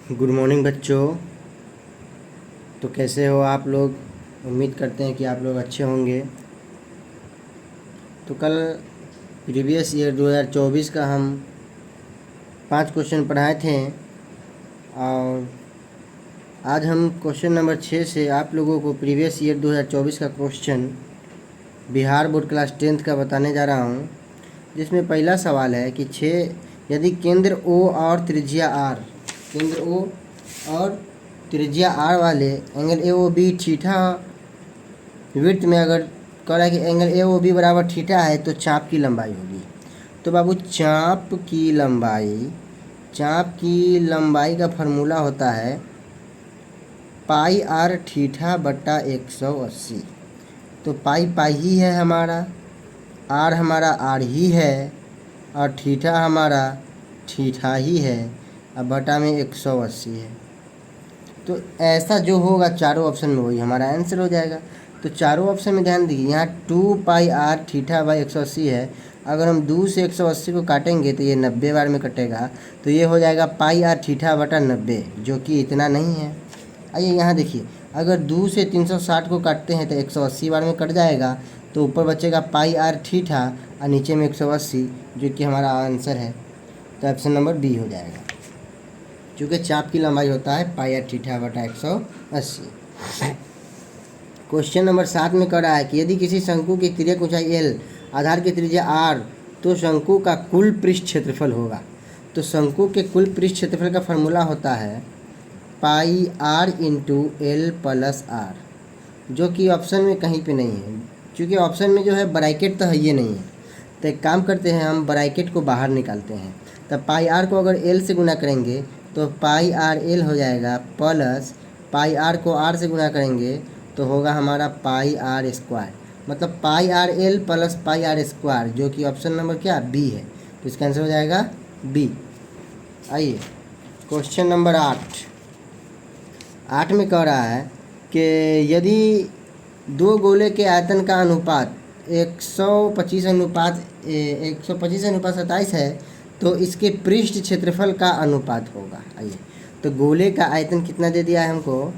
Good morning बच्चों। तो कैसे हो आप लोग? उम्मीद करते हैं कि आप लोग अच्छे होंगे। तो कल प्रीवियस ईयर 2024 का हम 5 क्वेश्चन पढ़ाए थे और आज हम क्वेश्चन नंबर 6 से आप लोगों को प्रीवियस ईयर 2024 का question Bihar board class 10th का बताने जा रहा हूँ। जिसमें पहला सवाल है कि 6 यदि केंद्र O और त्रिज्या R, केंद्र O और त्रिज्या R वाले एंगल AOB थीटा वृत्त में अगर कह रहा है कि एंगल AOB बराबर थीटा है तो चाप की लंबाई होगी। तो बाबू चाप की लंबाई का फार्मूला होता है पाई आर थीटा बट्टा 180। तो पाई ही है हमारा, आर हमारा आर ही है और थीटा हमारा थीटा ही है, अब बटा में 180 है। तो ऐसा जो होगा चारों ऑप्शन में वही हमारा आंसर हो जाएगा। तो चारों ऑप्शन में ध्यान दीजिए, यहाँ 2 पाई आर थीटा बाई 180 है। अगर हम 2 से 180 को काटेंगे तो ये 90 बार में कटेगा, तो ये हो जाएगा पाई आर थीटा बटा 90, जो कि इतना नहीं है। आइए यहाँ देखिए, अगर 2 से 360 को काटते हैं तो 180 बार में कट जाएगा, तो ऊपर बचेगा पाई आर थीटा और नीचे में 180, जो कि हमारा आंसर है। तो ऑप्शन नंबर बी हो जाएगा, क्योंकि चाप की लंबाई होता है पाई आर थीटा बटा 180। क्वेश्चन नंबर 7 में कह रहा है कि यदि किसी शंकु की तिर्यक ऊंचाई L, आधार की त्रिज्या R, तो शंकु का कुल पृष्ठ क्षेत्रफल होगा। तो शंकु के कुल पृष्ठ क्षेत्रफल का फार्मूला होता है pi R into L plus R, जो कि ऑप्शन में कहीं पे नहीं है, क्योंकि ऑप्शन में जो है ब्रैकेट तो है ये नहीं है। तो एक काम करते हैं, हम ब्रैकेट को बाहर निकालते हैं। तब पाई आर को अगर L से गुना करेंगे तो पाई आर एल हो जाएगा, प्लस पाई आर को R से गुना करेंगे तो होगा हमारा पाई आर स्क्वायर, मतलब pi r l plus pi r square, जो कि ऑप्शन नंबर क्या बी है। तो इसका आंसर हो जाएगा बी। आइए क्वेश्चन नंबर 8 में कह रहा है कि यदि दो गोले के आयतन का अनुपात 125 अनुपात 27 है तो इसके पृष्ठ क्षेत्रफल का अनुपात होगा। आइए, तो गोले का आयतन कितना दे दिया है हमको,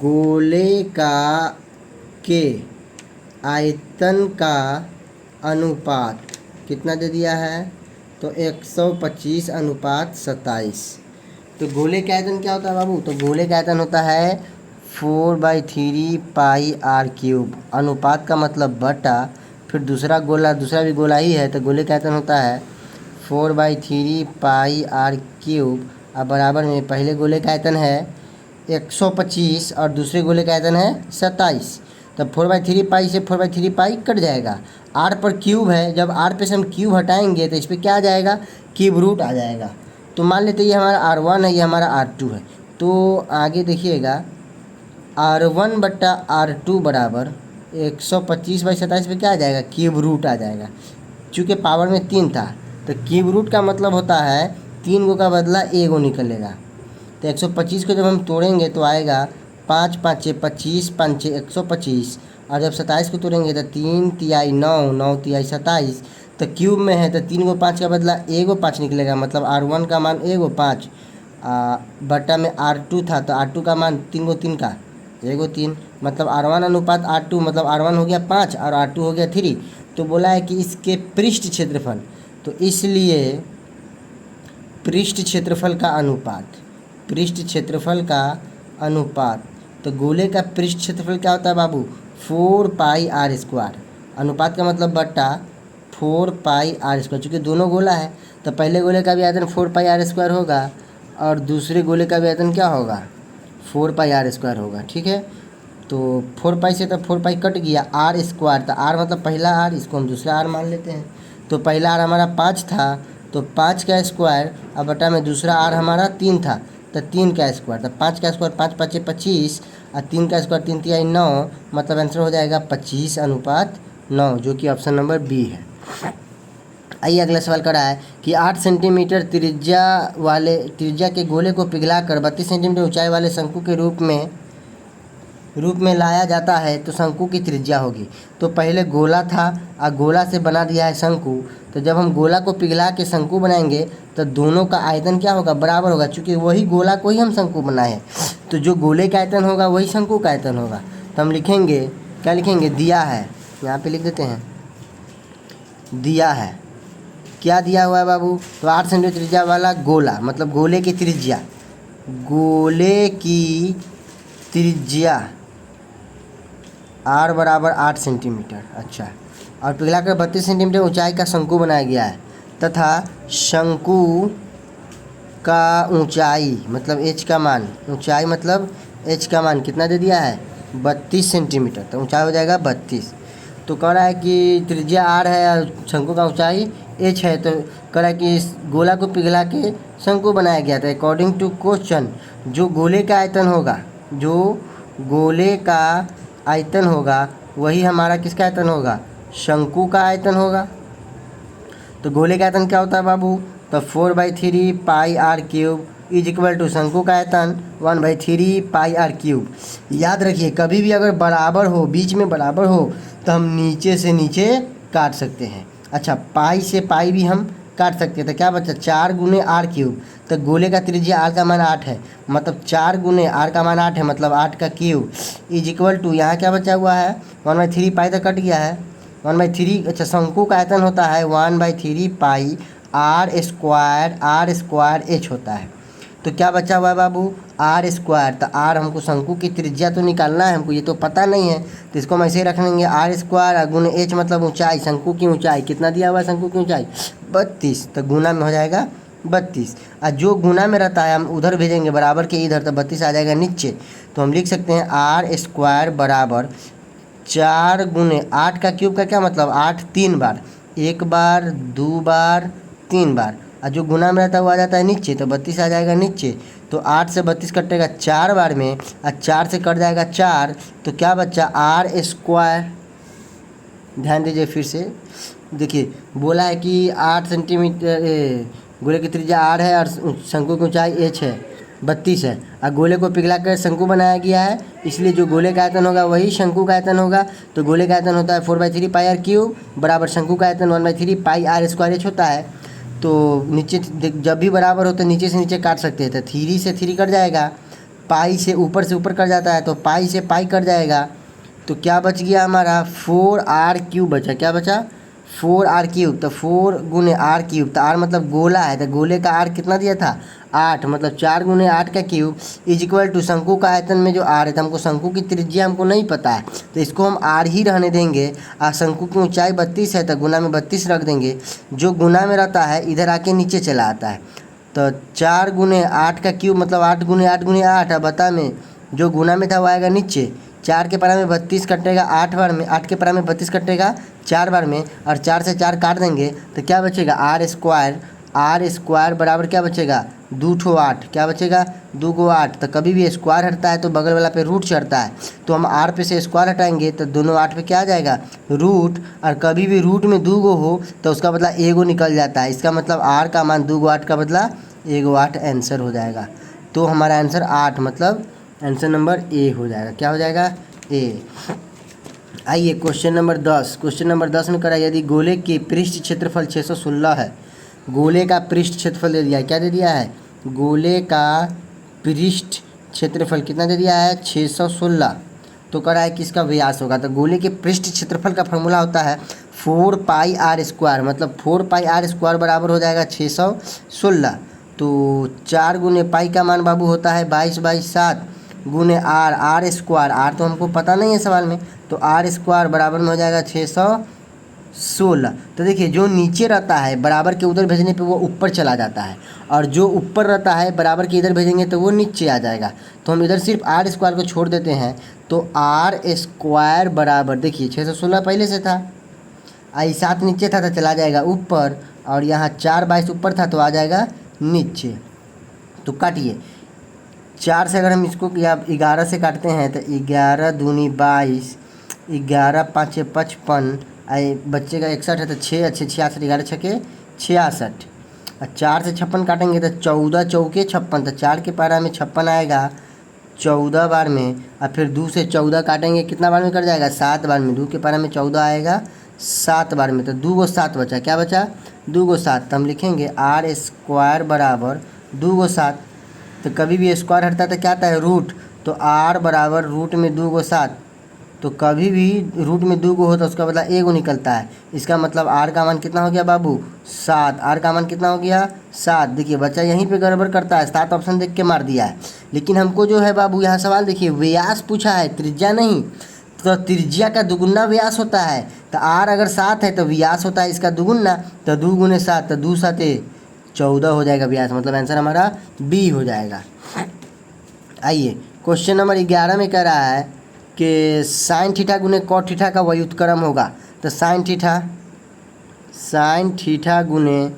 गोले के आयतन का अनुपात कितना दे दिया है, तो 125 अनुपात 27। तो गोले का आयतन क्या होता है बाबू, तो गोले का आयतन होता है 4/3 पाई आर क्यूब। अनुपात का मतलब बटा, फिर दूसरा भी गोला ही है, तो गोले का आयतन होता है 4/3 पाई आर क्यूब। अब बराबर में पहले गोले का आयतन है 125 और दूसरे गोले का आयतन है 27। तब 4/3 पाई से 4/3 पाई कट जाएगा। आर पर क्यूब है, जब आर पे से हम क्यूब हटाएंगे तो इस पर क्या आ जाएगा, क्यूब रूट आ जाएगा। तो मान लेते ये हमारा R1 है, ये हमारा R2 है। तो आगे देखिएगा, R1 बट्टा R2 बराबर 125/27 पे क्या आ जाएगा, क्यूब रूट आ जाएगा। चूँकि पावर में 3 था तो क्यूब रूट का मतलब होता है 3 गो का बदला 1 गो निकलेगा। तो 125 को जब हम तोड़ेंगे तो आएगा 5 5 6 25, 5 6 125, और जब 27 को तोड़ेंगे तो 3 तिहाई 9, 9 तिहाई 27। तो क्यूब में है तो 3 गो 5 का बदला 1 गो 5 निकलेगा, मतलब R1 का मान 1 गो 5 बटा में R2 था, तो R2 का मान 3 गो 3 का 1 गो 3, मतलब R1 अनुपात R2, मतलब R1 हो गया 5 और R2 हो गया 3। तो बोला है कि इसके पृष्ठ क्षेत्रफल, तो इसलिए पृष्ठ क्षेत्रफल का अनुपात, तो गोले का पृष्ठ क्षेत्रफल क्या होता है बाबू, 4 पाई आर स्क्वायर। अनुपात का मतलब बट्टा 4 पाई आर स्क्वायर, चूँकि दोनों गोला है तो पहले गोले का भी आयतन 4 पाई आर स्क्वायर होगा और दूसरे गोले का भी आयतन क्या होगा, 4 पाई आर स्क्वायर होगा। ठीक है, तो 4 पाई से तो 4 पाई कट गया, आर स्क्वायर, तो आर मतलब पहला आर, इसको हम दूसरा आर मान लेते हैं। तो पहला आर हमारा 5 था, तो 5 का स्क्वायर, अब बटा में दूसरा आर हमारा 3 था, तो 3 का स्क्वायर, तो 5 का स्क्वायर 5 5 25 और 3 का स्क्वायर 3 तिहाई 9, मतलब आंसर हो जाएगा 25 अनुपात 9, जो कि ऑप्शन नंबर बी है। आइए अगला सवाल करा है कि 8 सेंटीमीटर त्रिज्या के गोले को पिघलाकर 32 सेंटीमीटर ऊंचाई वाले शंकु के रूप में रूप में लाया जाता है तो शंकु की त्रिज्या होगी। तो पहले गोला था और गोला से बना दिया है शंकु, तो जब हम गोला को पिघला के शंकु बनाएंगे तो दोनों का आयतन क्या होगा, बराबर होगा, क्योंकि वही गोला को ही हम शंकु बनाए हैं। तो जो गोले का आयतन होगा वही शंकु का आयतन होगा। तो हम लिखेंगे, क्या लिखेंगे, दिया है, यहाँ पे लिख देते हैं दिया है। क्या दिया हुआ है बाबू, तो 8 सेंटीमीटर त्रिज्या वाला गोला, मतलब गोले की त्रिज्या, गोले की त्रिज्या r बराबर 8 सेंटीमीटर। अच्छा, और पिघला कर 32 सेंटीमीटर ऊंचाई का शंकु बनाया गया है तथा शंकु का ऊंचाई मतलब h का मान, ऊंचाई मतलब h का मान कितना दे दिया है, 32 सेंटीमीटर। तो ऊंचाई हो जाएगा 32। तो कह रहा है कि त्रिज्या r है और शंकु का ऊंचाई h है। तो कह रहा है कि इस गोला को पिघला के शंकु बनाया गया था। अकॉर्डिंग टू क्वेश्चन, जो गोले का आयतन होगा, जो गोले का आयतन होगा वही हमारा किसका आयतन होगा, शंकु का आयतन होगा। तो गोले का आयतन क्या होता है बाबू, तो 4/3 pi r cube is equal to शंकु का आयतन 1/3 पाई आर क्यूब। याद रखिए, कभी भी अगर बराबर हो, बीच में बराबर हो, तो हम नीचे से नीचे काट सकते हैं। अच्छा, पाई से पाई भी हम काट सकते हैं। तो क्या बचा, 4 गुने आर क्यूब। तो गोले का त्रिज्या आर का मान 8 है, मतलब 4 गुने आर का मान 8 है, मतलब 8 का क्यूब इज इक्वल टू, यहाँ क्या बचा हुआ है, 1/3 पाई तो कट गया है, 1/3। अच्छा, शंकु का आयतन होता है 1/3 पाई आर स्क्वायर एच होता है। तो क्या बचा हुआ है बाबू, आर स्क्वायर। तो आर हमको शंकु की त्रिज्या तो निकालना है, हमको ये तो पता नहीं है, तो इसको हम ऐसे ही रख लेंगे, आर स्क्वायर गुने एच मतलब ऊंचाई, शंकु की ऊंचाई कितना दिया हुआ है, शंकु की ऊंचाई 32। तो गुना में हो जाएगा 32, और जो गुना में रहता है हम उधर भेजेंगे बराबर के इधर, तो 32 आ जाएगा नीचे। तो हम लिख सकते हैं आर स्क्वायर बराबर 4 गुने 8 का क्यूब का क्या मतलब, 8 3 बार, 1 बार 2 बार 3 बार, और जो गुना में रहता है वो आ जाता है नीचे, तो 32 आ जाएगा नीचे। तो 8 से 32 कटेगा 4 बार में, और 4 से कट जाएगा 4, तो क्या बच्चा, आर स्क्वायर। ध्यान दीजिए फिर से, देखिए बोला है कि 8 सेंटीमीटर गोले की त्रिज्या आर है और शंकु की ऊंचाई एच है, 32 है, और गोले को पिघला कर शंकु बनाया गया है, इसलिए जो गोले का आयतन होगा वही शंकु का आयतन होगा। तो गोले का आयतन होता है 4/3 पाई आर क्यूब बराबर शंकु का आयतन 1/3 पाई आर स्क्वायर एच होता है। तो नीचे जब भी बराबर हो तो नीचे से नीचे काट सकते हैं। तो 3 से 3 कट जाएगा, पाई से ऊपर कट जाता है, तो पाई से पाई कट जाएगा। तो क्या बच गया हमारा, 4r क्यूब बचा। क्या बचा, 4r क्यूब। तो 4 गुने आर क्यूब, तो आर मतलब गोला है, तो गोले का आर कितना दिया था, 8, मतलब 4 गुने 8 का क्यूब इज इक्वल टू शंकु का आयतन में जो आर है, तो हमको शंकु की त्रिज्या हमको नहीं पता है, तो इसको हम आर ही रहने देंगे। और शंकु की ऊंचाई 32 है, तो गुना में 32 रख देंगे। जो गुना में रहता है इधर आके नीचे चला आता है। तो 4 गुने 8 का क्यूब मतलब 8 गुने 8 गुने 8, और बता में जो गुना में था वो आएगा नीचे। 4 के परा में 32 कटेगा 8 बार में, 8 के परा में 32 कटेगा 4 बार में, और 4 से 4 काट देंगे, तो क्या बचेगा, आर स्क्वायर बराबर क्या बचेगा, 2 8। क्या बचेगा, 2 को 8। तो कभी भी स्क्वायर हटता है तो बगल वाला पे रूट चढ़ता है, तो हम आर पे से स्क्वायर हटाएंगे तो दोनों 8 पे क्या आ जाएगा, रूट। और कभी भी रूट में 2 हो तो उसका बदला 1 निकल जाता है, इसका मतलब आर का मान 2 8 का बदला 1 8 आंसर हो जाएगा। तो हमारा आंसर 8 मतलब आंसर नंबर ए हो जाएगा। क्या हो जाएगा, ए। आइए क्वेश्चन नंबर 10। क्वेश्चन नंबर 10 में करा, यदि गोले के पृष्ठ क्षेत्रफल 616 है, गोले का पृष्ठ क्षेत्रफल दे दिया है, क्या दे दिया है, गोले का पृष्ठ क्षेत्रफल कितना दे दिया है, 616। तो कह रहा है कि इसका व्यास होगा। तो गोले के पृष्ठ क्षेत्रफल का फॉर्मूला होता है 4 पाई आर स्क्वायर, मतलब 4 पाई आर स्क्वायर बराबर हो जाएगा 616। तो 4 गुने पाई का मान बाबू होता है 22/7 गुने आर स्क्वायर, आर तो हमको पता नहीं है सवाल में, तो आर स्क्वायर बराबर में हो जाएगा 616। तो देखिए, जो नीचे रहता है बराबर के उधर भेजने पे वो ऊपर चला जाता है, और जो ऊपर रहता है बराबर के इधर भेजेंगे तो वो नीचे आ जाएगा। तो हम इधर सिर्फ आर स्क्वायर को छोड़ देते हैं, तो आर स्क्वायर बराबर, देखिए 616 पहले से था, आई 7 नीचे था तो चला जाएगा ऊपर, और यहाँ 4/22 ऊपर था तो आ जाएगा नीचे। तो काटिए, 4 से अगर हम इसको या 11 से काटते हैं तो 11 दूनी 22, 11 5 55, आई बच्चे का 61 है तो 6 अच्छे 66, 11 छके 66, और 4 से 56 काटेंगे तो 14 चौके 56, तो 4 के पारा में 56 आएगा, 14 बार में, और फिर 2 से 14 काटेंगे कितना बार में कट जाएगा, 7 बार में। 2 के पारा में 14 आएगा 7 बार में, तो 2 को 7 बचा, क्या बचा 2 को 7। तो हम लिखेंगे आर स्क्वायर बराबर 2 को 7। तो कभी भी स्क्वायर हटता है तो क्या आता है रूट, तो आर बराबर रूट में 2 को 7। तो कभी भी रूट में 2 को हो तो उसका मतलब 1 निकलता है। इसका मतलब आर का मान कितना हो गया बाबू 7। आर का मान कितना हो गया 7। देखिए बच्चा यहीं पे गड़बड़ करता है, 7 ऑप्शन देख के मार दिया है। लेकिन हमको जो है बाबू यहाँ सवाल देखिए व्यास पूछा है, त्रिज्या नहीं। तो त्रिज्या का दुगुना व्यास होता है, तो आर अगर 7 है तो व्यास होता है इसका दुगुना, तो 2 गुने 7, तो 2 7 14 हो जाएगा व्यास, मतलब आंसर हमारा बी हो जाएगा। आइए क्वेश्चन नंबर 11 में कह रहा है कि साइन थीटा गुने कॉट थीटा का व्युत्क्रम होगा। तो साइन थीटा गुने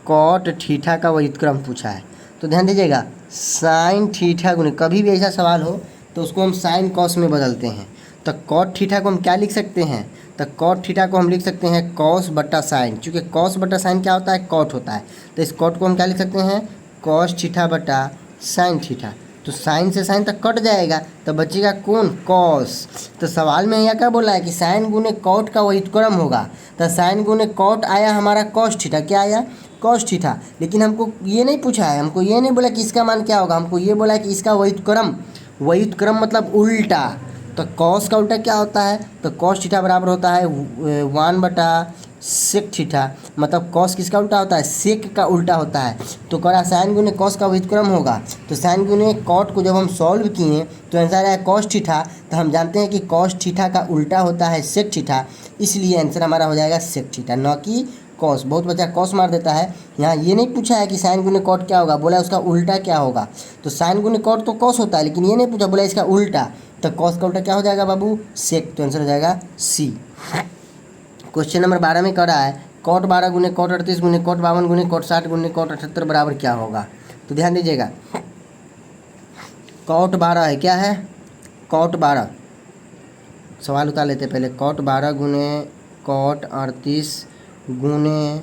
कॉट थीटा का व्युत्क्रम पूछा है। तो ध्यान दीजिएगा साइन थीटा गुने, कभी भी ऐसा सवाल हो तो उसको हम साइन कॉस में बदलते हैं। तो कॉट थीटा को हम क्या लिख सकते हैं, तो कॉट थीटा को हम लिख सकते हैं कॉस बटा साइन, चूँकि कॉस बटा साइन क्या होता है कॉट होता है। तो इस कॉट को हम क्या लिख सकते हैं कॉस थीटा बटा साइन थीटा। तो साइन से साइन तक कट जाएगा, तो बचेगा कौन कॉस। तो सवाल में यहाँ क्या बोला है कि साइन गुने कॉट का व्युत्क्रम होगा। तो साइन गुने कॉट आया हमारा कॉस थीटा, क्या आया कॉस थीटा। लेकिन हमको ये नहीं पूछा है, हमको ये नहीं बोला कि इसका मान क्या होगा, हमको ये बोला है कि इसका व्युत्क्रम मतलब उल्टा। तो कॉस का उल्टा क्या होता है, तो कॉस थीटा बराबर होता है 1 बटा सेक थीटा। मतलब कॉस किसका उल्टा होता है सेक का उल्टा होता है। तो करा साइन गुने कॉस का व्युत्क्रम होगा। तो साइन गुने कॉट को जब हम सॉल्व किए तो आंसर आया कॉस थीटा। तो हम जानते हैं कि कॉस थीटा का उल्टा होता है सेक थीटा, इसलिए आंसर हमारा हो जाएगा सेक थीटा, न कि कॉस। बहुत बच्चा कॉस मार देता है। यहाँ ये नहीं पूछा है कि साइन गुने कॉट क्या होगा, बोला उसका उल्टा क्या होगा। तो साइन गुने कॉट तो कॉस होता है, लेकिन ये नहीं पूछा, बोला इसका उल्टा। तो कॉस का उल्टा क्या हो जाएगा बाबू सेक। तो आंसर हो जाएगा सी। क्वेश्चन नंबर 12 में कह रहा है कॉट 12 गुने कॉट 38 गुने कॉट 52 गुने कॉट 60 गुने कॉट 78 बराबर क्या होगा। तो ध्यान दीजिएगा कॉट 12 है, क्या है कॉट 12। सवाल उतार लेते पहले। कॉट 12 गुने कॉट 38 गुने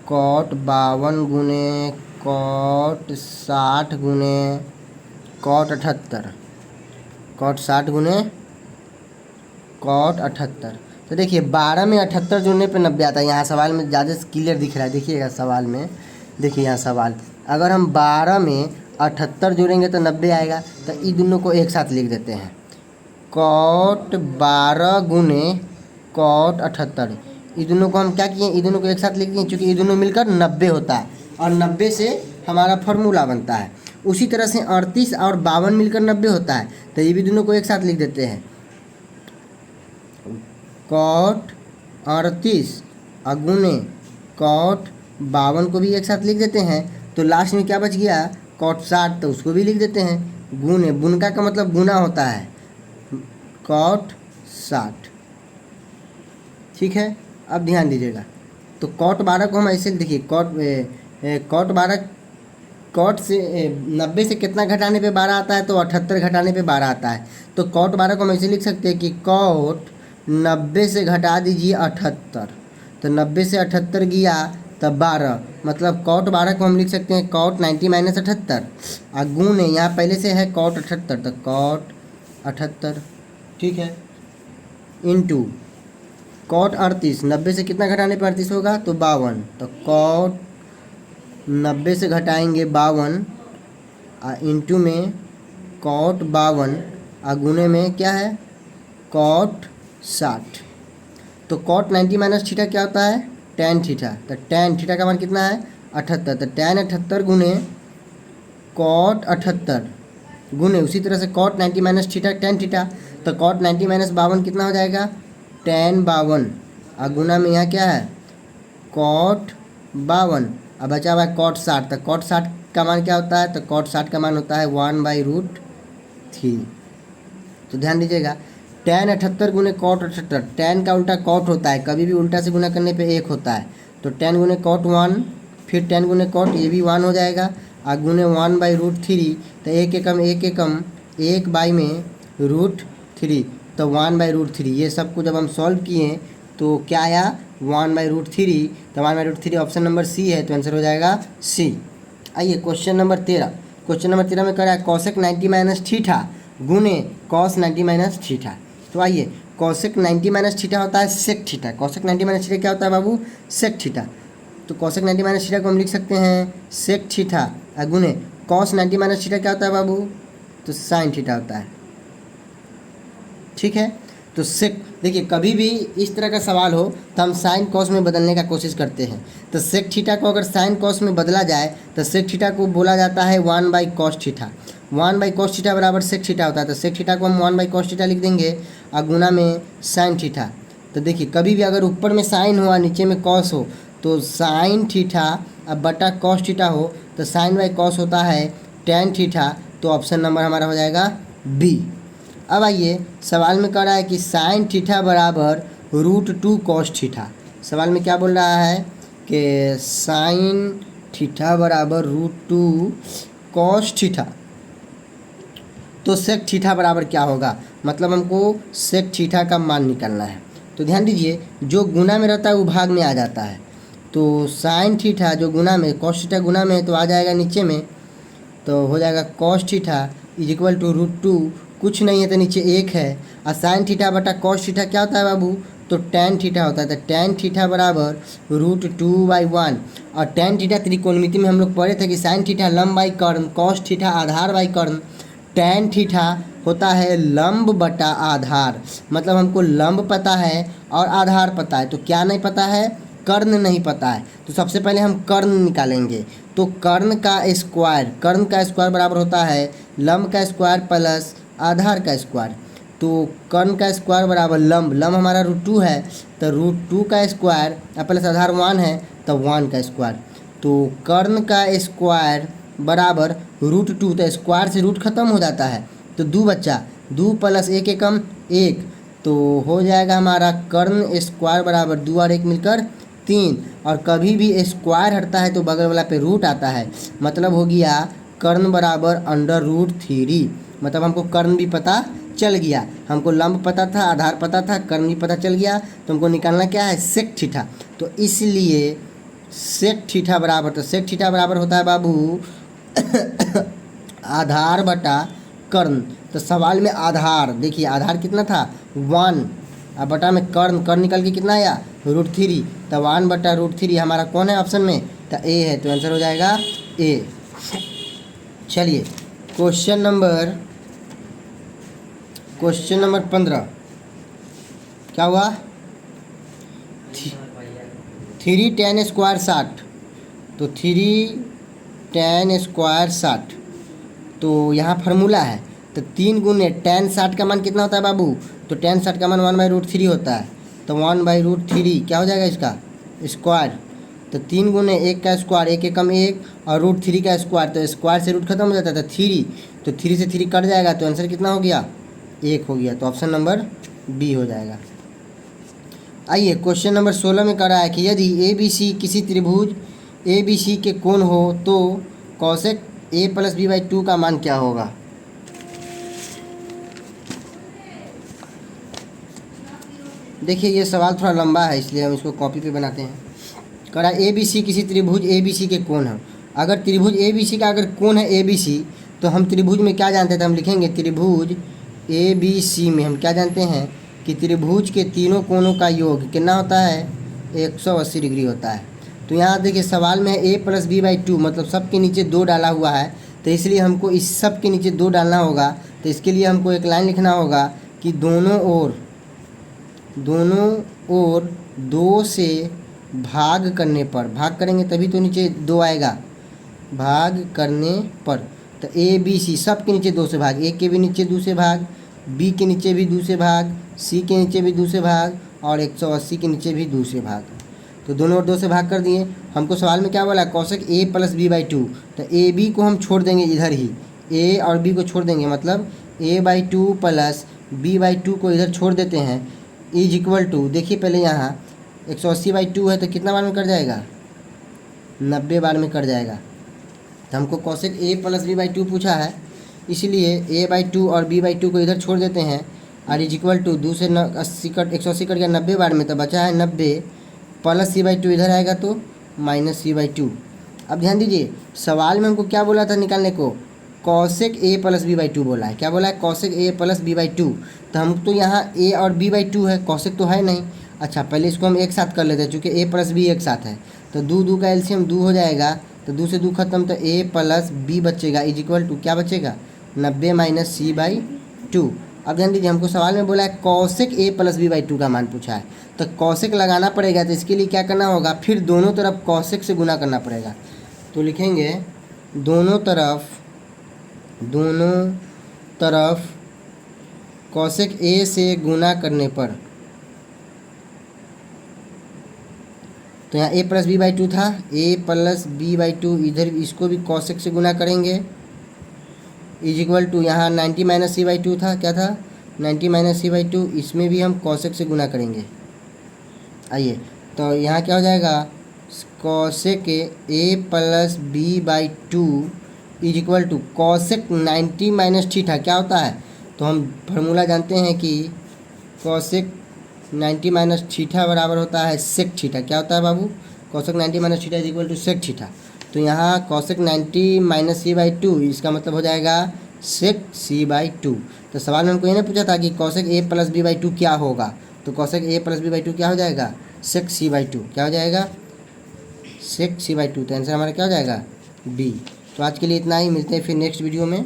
कॉट 52 गुने कॉट 60 गुने कॉट 78, कॉट 60 गुने कॉट 78। तो देखिए 12 में 78 जोड़ने पे 90 आता है। यहाँ सवाल में ज़्यादा क्लियर दिख रहा है, देखिएगा सवाल में, देखिए यहाँ सवाल अगर हम 12 में 78 जोड़ेंगे तो 90 आएगा। तो ये दोनों को एक साथ लिख देते हैं कॉट 12 गुने कॉट 78। ये दोनों को हम क्या किए, ये दोनों को एक साथ लिख दिए, क्योंकि ये दोनों मिलकर 90 होता है और 90 से हमारा फार्मूला बनता है। उसी तरह से 38 और 52 मिलकर 90 होता है, तो ये भी दोनों को एक साथ लिख देते हैं कॉट 38 गुने कॉट 52 को भी एक साथ लिख देते हैं। तो लास्ट में क्या बच गया कॉट 60, तो उसको भी लिख देते हैं गुने, बुनका का मतलब गुना होता है कॉट 60। ठीक है, अब ध्यान दीजिएगा। तो कॉट 12 को हम ऐसे देखिए कॉट 12 कॉट से 90 से कितना घटाने पे 12 आता है, तो 78 घटाने पे 12 आता है। तो कॉट 12 को हम ऐसे लिख सकते हैं कि कॉट 90 से घटा दीजिए 78। तो 90 से 78 गया तब 12, मतलब कॉट 12 को हम लिख सकते हैं कॉट 90 माइनस 78 और गुने यहाँ पहले से है कॉट 78, तो कॉट 78। ठीक है, इनटू कॉट 38, 90 से कितना घटाने पर 38 होगा, तो 52। तो कॉट 90 से घटाएंगे 52 इंटू में कॉट 52 और गुने में क्या है कॉट 60। तो कॉट 90 माइनस थीटा क्या होता है टेन थीटा। तो टेन थीटा का मान कितना है 78। तो टेन 78 गुने कॉट 78 गुने उसी तरह से cot 90 minus theta tan theta. तो कॉट 90 माइनस 52 कितना हो जाएगा टेन 52 और गुना में यहाँ क्या है कॉट 52 अब बचा हुआ है कॉट 60। तो कॉट 60 का मान क्या होता है, तो कॉट 60 का मान होता है 1/√3। तो ध्यान दीजिएगा टेन 78 गुने कॉट 78, टेन का उल्टा कॉट होता है, कभी भी उल्टा से गुना करने पे 1 होता है। तो टेन गुने कॉट 1, फिर टेन गुने कॉट ये भी 1 हो जाएगा और गुने 1/√3। तो एक एकम 1/√3, तो 1/√3। ये सब को जब हम सॉल्व किए तो क्या आया 1/√3। तो 1/√3 ऑप्शन नंबर सी है, तो आंसर हो जाएगा सी। आइए क्वेश्चन नंबर 13। क्वेश्चन नंबर 13 में कह रहा है कॉसेक 90 माइनस थीटा गुने कॉस 90 माइनस थीटा। तो आइए, कॉसेक 90 माइनस थीटा होता है sec theta. Cosec 90 minus theta क्या होता है बाबू? Sec theta. तो कॉसेक 90 माइनस थीटा को हम लिख सकते हैं सेक थीटा गुने कॉस 90 माइनस थीटा क्या होता है बाबू? तो साइन थीटा होता है। ठीक है, तो सेक, देखिए कभी भी इस तरह का सवाल हो तो हम साइन कॉस में बदलने का कोशिश करते हैं। तो सेक थीटा को अगर साइन कॉस में बदला जाए तो सेक थीटा को बोला जाता है 1/cos थीटा। 1/cos थीटा बराबर सेक थीटा होता है। तो सेक थीटा को हम 1/cos थीटा लिख देंगे और गुना में साइन थीटा। तो देखिए कभी भी अगर ऊपर में साइन हो और नीचे में कॉस हो तो साइन थीटा अब बटा कॉस थीटा हो तो साइन बाई कॉस होता है टेन थीटा। तो ऑप्शन नंबर हमारा हो जाएगा बी। अब आइए, सवाल में कह रहा है कि साइन थीटा बराबर √2 कॉस थीटा। सवाल में क्या बोल रहा है कि साइन थीटा बराबर √2 कॉस थीटा। तो सेक थीटा बराबर क्या होगा? मतलब हमको सेक थीटा का मान निकालना है। तो ध्यान दीजिए, जो गुना में रहता है वो भाग में आ जाता है। तो साइन थीटा जो गुना में, कॉस थीटा गुना में तो आ जाएगा नीचे में, तो हो जाएगा cos theta is equal to √2, कुछ नहीं है तो नीचे 1 है। और साइन थीटा बटा कॉस थीटा क्या होता है बाबू? तो टेन थीटा होता है। तो टेन थीटा बराबर √2/1। और टेन थीटा त्रिकोणमिति में हम लोग पढ़े थे कि साइन थीटा लंब बाई कर्ण, कॉस थीटा आधार बाई कर्ण, टेन थीटा होता है लंब बटा आधार। मतलब हमको लंब पता है और आधार पता है, तो क्या नहीं पता है? कर्ण नहीं पता है। तो सबसे पहले हम कर्ण निकालेंगे। तो कर्ण का स्क्वायर बराबर होता है लंब का स्क्वायर प्लस आधार का स्क्वायर। तो कर्ण का स्क्वायर बराबर लंब हमारा √2 है, तो √2 का स्क्वायर प्लस आधार 1 है तो 1 का स्क्वायर। तो कर्ण का स्क्वायर बराबर √2, तो स्क्वायर से रूट खत्म हो जाता है तो 2 बच्चा, 2 + 1 एकम 1, तो हो जाएगा हमारा कर्ण स्क्वायर बराबर 2 और 1 मिलकर 3। और कभी भी स्क्वायर हटता है तो बगल वाला पे रूट आता है, मतलब हो गया कर्ण बराबर √3। मतलब हमको कर्ण भी पता चल गया, हमको लंब पता था, आधार पता था, कर्ण भी पता चल गया। तो हमको निकालना क्या है? Sec theta. तो इसलिए सेक थीटा बराबर, तो सेक थीटा बराबर होता है बाबू आधार बटा कर्ण। तो सवाल में आधार, देखिए आधार कितना था? 1, और बटा में कर्ण निकल के कितना आया? √3। तो 1/√3 हमारा कौन है ऑप्शन में? तो ए है। तो आंसर हो जाएगा ए। चलिए क्वेश्चन नंबर 15 क्या हुआ? 3 tan स्क्वायर 60। तो 3 tan स्क्वायर 60, तो यहाँ फार्मूला है। तो 3 गुने tan 60 का मान कितना होता है बाबू? तो tan 60 का मान 1/√3 होता है। तो 1/√3 क्या हो जाएगा इसका? स्क्वायर। तो 3 गुने 1 का स्क्वायर, 1 एकम 1 और √3 का स्क्वायर, तो स्क्वायर से रूट खत्म हो जाता है तो 3, तो 3 से 3 कट जाएगा तो आंसर कितना हो गया? 1 हो गया। तो ऑप्शन नंबर बी हो जाएगा। आइए क्वेश्चन नंबर 16 में कह रहा है कि यदि ABC किसी त्रिभुज ABC के कोण हो तो कॉसेक A + B/2 का मान क्या होगा? देखिए ये सवाल थोड़ा लंबा है इसलिए हम इसको कॉपी पे बनाते हैं। कह रहा है ABC किसी त्रिभुज ABC के कोण है। अगर त्रिभुज ABC का अगर कोण है ABC, तो हम त्रिभुज में क्या जानते थे? हम लिखेंगे त्रिभुज ABC में हम क्या जानते हैं कि त्रिभुज के तीनों कोणों का योग कितना होता है? 180 डिग्री होता है। तो यहाँ देखिए सवाल में A + B/2, मतलब सब के नीचे 2 डाला हुआ है, तो इसलिए हमको इस सब के नीचे 2 डालना होगा। तो इसके लिए हमको एक लाइन लिखना होगा कि दोनों ओर 2 से भाग करने पर, भाग करेंगे तभी तो नीचे 2 आएगा, भाग करने पर। तो ABC सब के नीचे 2 से भाग, A के भी नीचे 2 से भाग, B के नीचे भी 2 से भाग, C के नीचे भी 2 से भाग और 180 के नीचे भी 2 से भाग। तो दोनों ओर 2 से भाग कर दिए। हमको सवाल में क्या बोला? Cosec A + B/2। तो AB को हम छोड़ देंगे इधर ही, A और B को छोड़ देंगे, मतलब A/2 + B/2 को इधर छोड़ देते हैं, इज इक्वल टू, देखिए पहले यहाँ 180/2 है तो कितना बार में कट जाएगा? 90 बार में कट जाएगा। तो हमको कॉसेक A + B/2 पूछा है, इसलिए A/2 और B/2 को इधर छोड़ देते हैं और इज इक्वल टू 2 से 180 कट गया 90 बार में, तो बचा है 90 + C/2 इधर आएगा तो -C/2। अब ध्यान दीजिए सवाल में हमको क्या बोला था निकालने को? Cosec A plus B by two बोला है। क्या बोला है? Cosec A plus B by two. तो हम तो यहाँ ए और बी बाई टू है, कॉसेक तो है नहीं। अच्छा, पहले इसको हम एक साथ कर लेते हैं, चूँकि ए प्लस बी एक साथ है। तो दो दो का एलसीएम दो हो जाएगा, तो दो से दो खत्म, तो ए प्लस बी बचेगा इज इक्वल टू क्या बचेगा? 90 माइनस सी बाई टू। अब ध्यान दीजिए, हमको सवाल में बोला है cosec A plus B by two का मान पूछा है, तो कॉसेक लगाना पड़ेगा। तो इसके लिए क्या करना होगा? फिर दोनों तरफ कॉसेक से गुना करना पड़ेगा। तो लिखेंगे दोनों तरफ कॉसेक ए से गुना करने पर, तो यहाँ ए प्लस बी बाई टू था, ए प्लस बी बाई टू, इधर इसको भी कॉसेक से गुना करेंगे इज इक्वल टू यहाँ 90 माइनस सी बाई टू था। क्या था? 90 माइनस सी बाई टू, इसमें भी हम कॉसेक से गुना करेंगे। आइए, तो यहाँ क्या हो जाएगा? Cosec A plus B by two is equal to cosec 90 minus theta. क्या होता है? तो हम फार्मूला जानते हैं कि कॉसेक 90 माइनस थीटा बराबर होता है सेक थीटा। क्या होता है बाबू? Cosec 90 minus theta is equal to sec theta. तो यहाँ cosec 90 minus C by two, इसका मतलब हो जाएगा सेक सी बाई टू। तो सवाल में हमको ये नहीं पूछा था कि cosec A plus B by two क्या होगा, तो cosec A plus B by two क्या हो जाएगा? Sec C by two. क्या हो जाएगा? Sec C by two. तो आंसर हमारा क्या हो जाएगा? बी। तो आज के लिए इतना ही, मिलते हैं फिर नेक्स्ट वीडियो में।